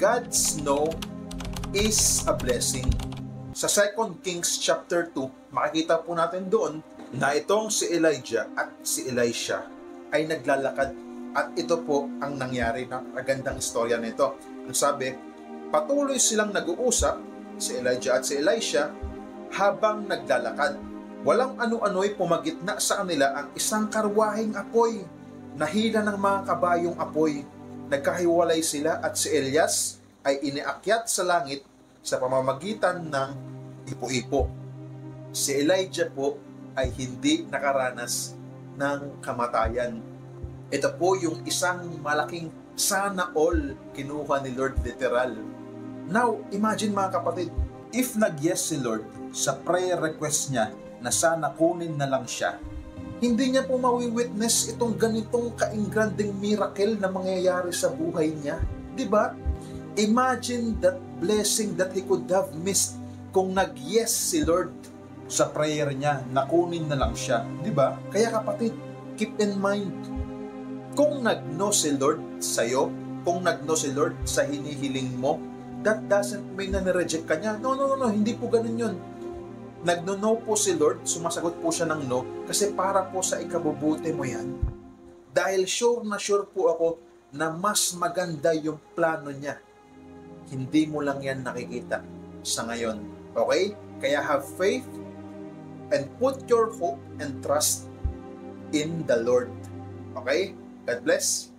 God's no is a blessing. Sa 2 Kings chapter 2, makikita po natin doon na itong si Elijah at si Elisha ay naglalakad. At ito po ang nangyari, na magandang istorya nito. Ang sabi, patuloy silang nag-uusap, si Elijah at si Elisha, habang naglalakad. Walang ano-ano'y pumagitna sa kanila ang isang karwaheng apoy, nahila ng mga kabayong apoy. Nagkahiwalay sila at si Elias ay iniakyat sa langit sa pamamagitan ng ipo-ipo. Si Elijah po ay hindi nakaranas ng kamatayan. Ito po yung isang malaking sana all kinuha ni Lord literal. Now, imagine mga kapatid, if nag-yes si Lord sa prayer request niya na sana kunin na lang siya, hindi niya po mawi-witness itong ganitong kaingranding miracle na mangyayari sa buhay niya. Diba? Imagine that blessing that he could have missed kung nag-yes si Lord sa prayer niya na kunin na lang siya. Diba? Kaya kapatid, keep in mind, kung nag-no si Lord sa'yo, kung nag-no si Lord sa hinihiling mo, that doesn't mean na nireject ka niya. No, hindi po ganun yun. Nag-no po si Lord, sumasagot po siya ng no, kasi para po sa ikabubuti mo yan. Dahil sure na sure po ako na mas maganda yung plano niya. Hindi mo lang yan nakikita sa ngayon. Okay? Kaya have faith and put your hope and trust in the Lord. Okay? God bless.